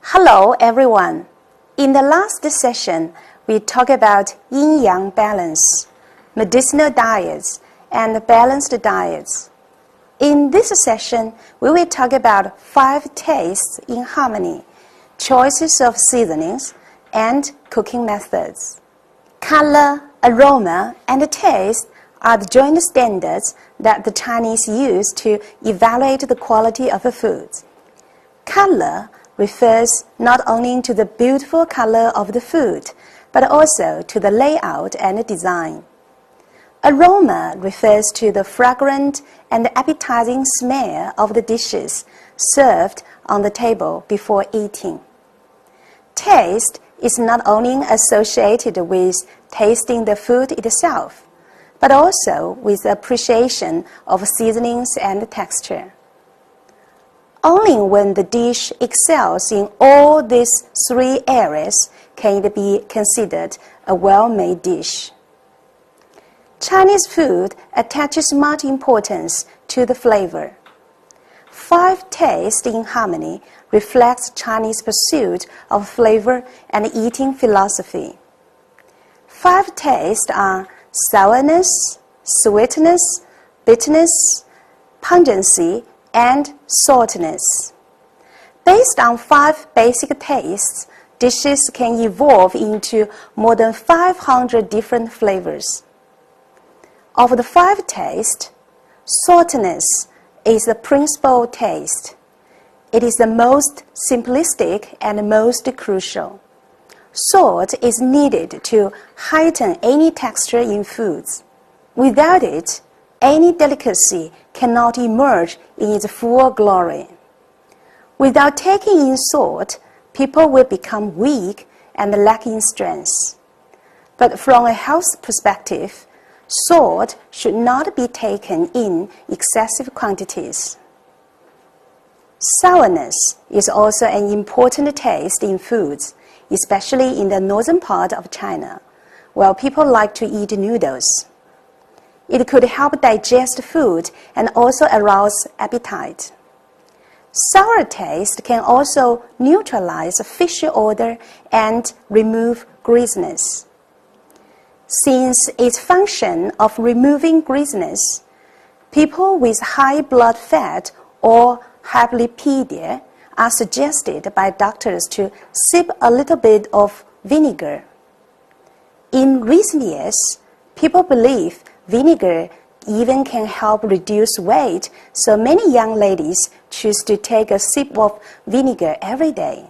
Hello everyone. In the last session, we talked about yin-yang balance, medicinal diets, and balanced diets. In this session, we will talk about 5 tastes in harmony, choices of seasonings, and cooking methods. Color, aroma, and taste are the joint standards that the Chinese use to evaluate the quality of a food. Color refers not only to the beautiful color of the food, but also to the layout and design. Aroma refers to the fragrant and appetizing smell of the dishes served on the table before eating. Taste is not only associated with tasting the food itself, but also with appreciation of seasonings and texture. Only when the dish excels in all these 3 areas can it be considered a well-made dish. Chinese food attaches much importance to the flavor. 5 tastes in harmony reflects Chinese pursuit of flavor and eating philosophy. 5 tastes are sourness, sweetness, bitterness, pungency, and saltiness. Based on 5 basic tastes, dishes can evolve into more than 500 different flavors. Of the 5 tastes, saltiness is the principal taste. It is the most simplistic and most crucial. Salt is needed to heighten any texture in foods. Without it, any delicacy cannot emerge in its full glory. Without taking in salt, people will become weak and lack in strength. But from a health perspective, salt should not be taken in excessive quantities. Sourness is also an important taste in foods, especially in the northern part of China, where people like to eat noodles. It could help digest food and also arouse appetite. Sour taste can also neutralize fish odor and remove greasiness. Since its function of removing greasiness, people with high blood fat or hyperlipidemia are suggested by doctors to sip a little bit of vinegar. In recent years, people believe vinegar even can help reduce weight, so many young ladies choose to take a sip of vinegar every day.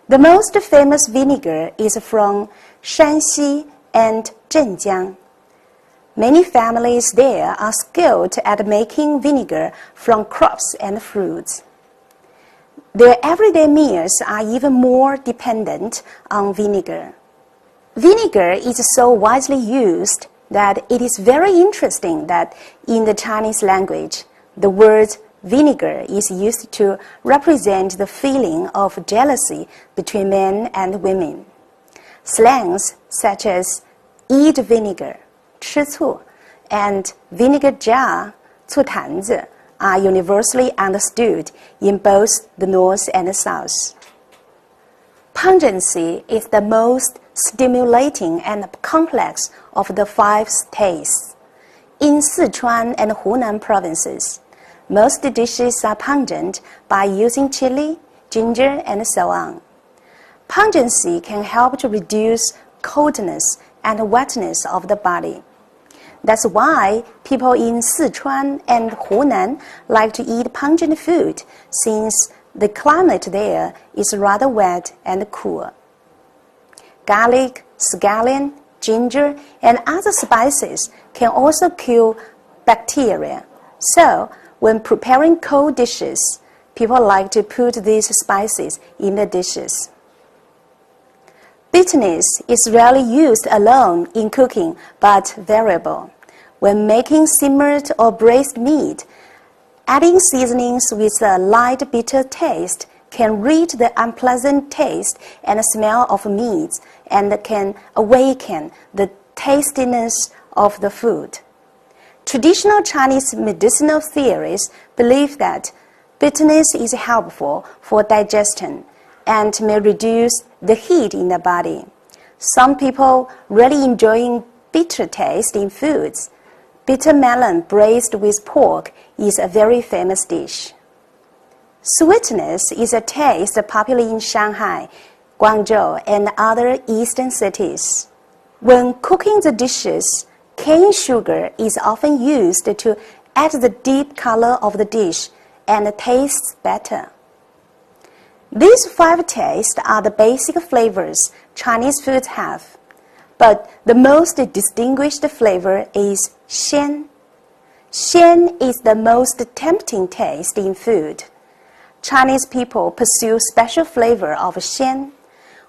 The most famous vinegar is from Shanxi and Zhenjiang. Many families there are skilled at making vinegar from crops and fruits. Their everyday meals are even more dependent on vinegar. Vinegar is so widely used that it is very interesting that in the Chinese language, the word vinegar is used to represent the feeling of jealousy between men and women. Slangs such as eat vinegar, 吃醋, and vinegar jar, 醋坛子, are universally understood in both the North and the South. Pungency is the most stimulating and complex of the 5 tastes. In Sichuan and Hunan provinces, most dishes are pungent by using chili, ginger, and so on. Pungency can help to reduce coldness and wetness of the body. That's why people in Sichuan and Hunan like to eat pungent food, since the climate there is rather wet and cool. Garlic, scallion, ginger, and other spices can also kill bacteria. So, when preparing cold dishes, people like to put these spices in the dishes. Bitterness is rarely used alone in cooking, but variable. When making simmered or braised meat, adding seasonings with a light bitter taste can rid the unpleasant taste and smell of meat and can awaken the tastiness of the food. Traditional Chinese medicinal theories believe that bitterness is helpful for digestion and may reduce the heat in the body. Some people really enjoy bitter taste in foods. Bitter melon braised with pork is a very famous dish. Sweetness is a taste popular in Shanghai, Guangzhou, and other eastern cities. When cooking the dishes, cane sugar is often used to add the deep color of the dish and tastes better. These 5 tastes are the basic flavors Chinese foods have, but the most distinguished flavor is xian. Xian is the most tempting taste in food. Chinese people pursue special flavor of xian.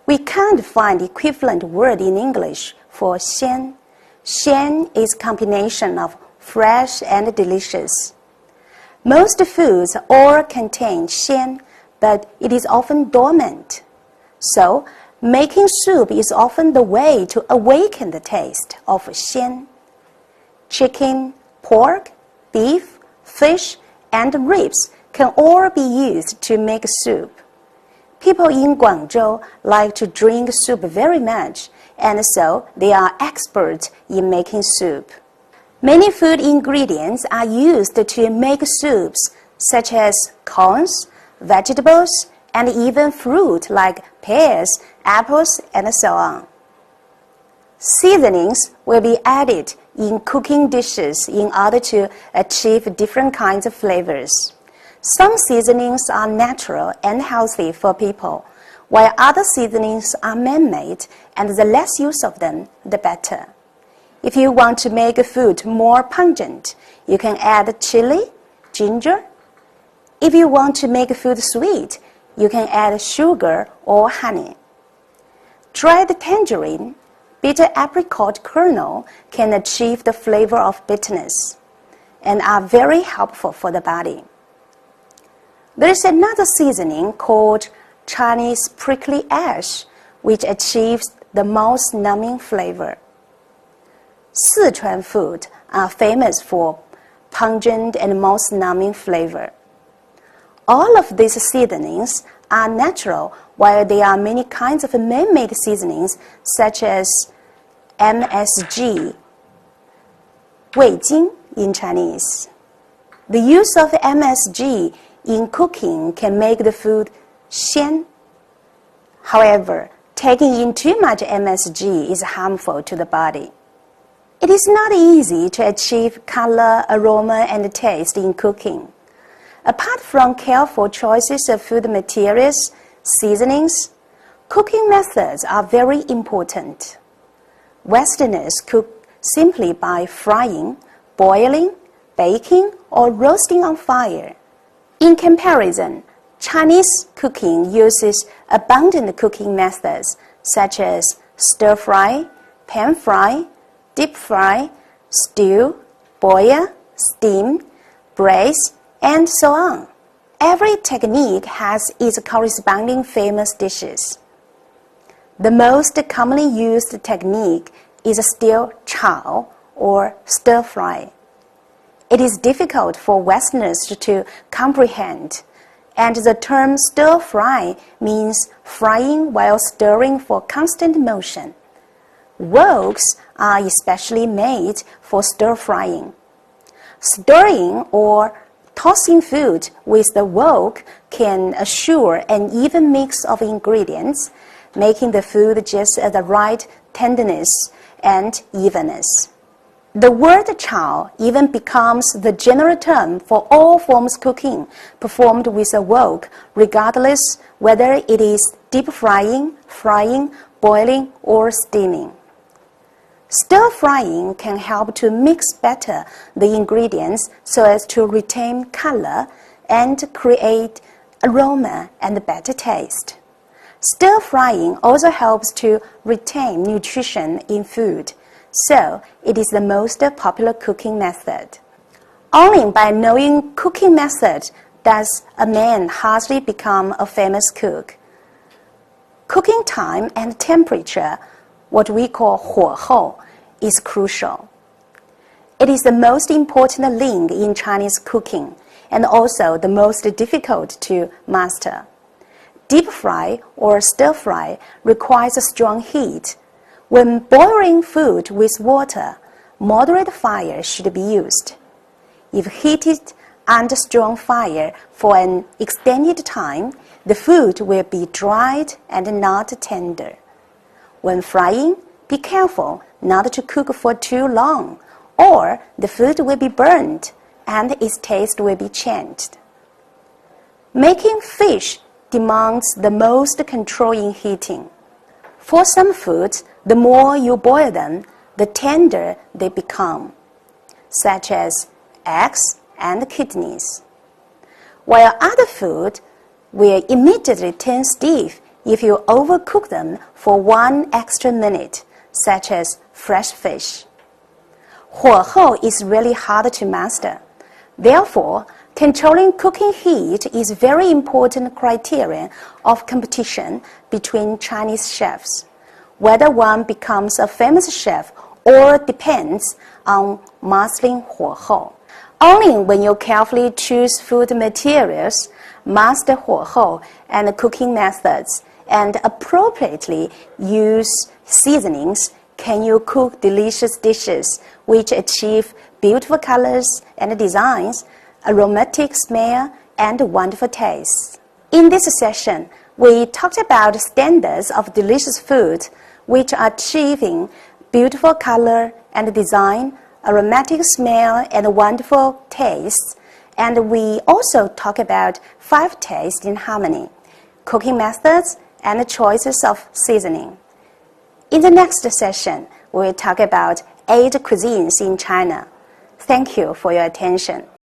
We can't find equivalent word in English for xian. Xian is a combination of fresh and delicious. Most foods all contain xian, but it is often dormant. So, making soup is often the way to awaken the taste of xian. Chicken, pork, beef, fish, and ribs can all be used to make soup. People in Guangzhou like to drink soup very much, and so they are experts in making soup. Many food ingredients are used to make soups, such as corns, vegetables, and even fruit like pears, apples, and so on. Seasonings will be added in cooking dishes in order to achieve different kinds of flavors. Some seasonings are natural and healthy for people, while other seasonings are man-made, and the less use of them, the better. If you want to make food more pungent, you can add chili, ginger. If you want to make food sweet, you can add sugar or honey. Dried tangerine, bitter apricot kernel can achieve the flavor of bitterness and are very helpful for the body. There is another seasoning called Chinese prickly ash, which achieves the most numbing flavor. Sichuan food are famous for pungent and most numbing flavor. All of these seasonings are natural, while there are many kinds of man-made seasonings such as MSG, 味精 in Chinese. The use of MSG in cooking can make the food xian. However, taking in too much MSG is harmful to the body. It is not easy to achieve color, aroma, and taste in cooking. Apart from careful choices of food materials, seasonings, cooking methods are very important. Westerners cook simply by frying, boiling, baking, or roasting on fire. In comparison, Chinese cooking uses abundant cooking methods such as stir-fry, pan-fry, deep-fry, stew, boil, steam, braise, and so on. Every technique has its corresponding famous dishes. The most commonly used technique is still chao or stir-fry. It is difficult for Westerners to comprehend, and the term stir-fry means frying while stirring for constant motion. Woks are especially made for stir-frying. Stirring or tossing food with the wok can assure an even mix of ingredients, making the food just at the right tenderness and evenness. The word chao even becomes the general term for all forms of cooking performed with a wok, regardless whether it is deep frying, frying, boiling, or steaming. Stir-frying can help to mix better the ingredients so as to retain color and create aroma and better taste. Stir-frying also helps to retain nutrition in food, so it is the most popular cooking method. Only by knowing cooking method does a man hardly become a famous cook. Cooking time and temperature, what we call 火候, is crucial. It is the most important link in Chinese cooking and also the most difficult to master. Deep fry or stir fry requires a strong heat. When boiling food with water, moderate fire should be used. If heated under strong fire for an extended time, the food will be dried and not tender. When frying, be careful not to cook for too long, or the food will be burned and its taste will be changed. Making fish demands the most control in heating. For some foods, the more you boil them, the tender they become, such as eggs and kidneys, while other food will immediately turn stiff if you overcook them for 1 extra minute, such as fresh fish. 火候 is really hard to master. Therefore, controlling cooking heat is very important criterion of competition between Chinese chefs. Whether one becomes a famous chef or depends on mastering 火候. Only when you carefully choose food materials, master 火候 and cooking methods, and appropriately use seasonings, can you cook delicious dishes which achieve beautiful colors and designs, aromatic smell, and wonderful taste. In this session, we talked about standards of delicious food which are achieving beautiful color and design, aromatic smell, and wonderful taste. And we also talk about 5 tastes in harmony, cooking methods, and choices of seasoning. In the next session, we'll talk about 8 cuisines in China. Thank you for your attention.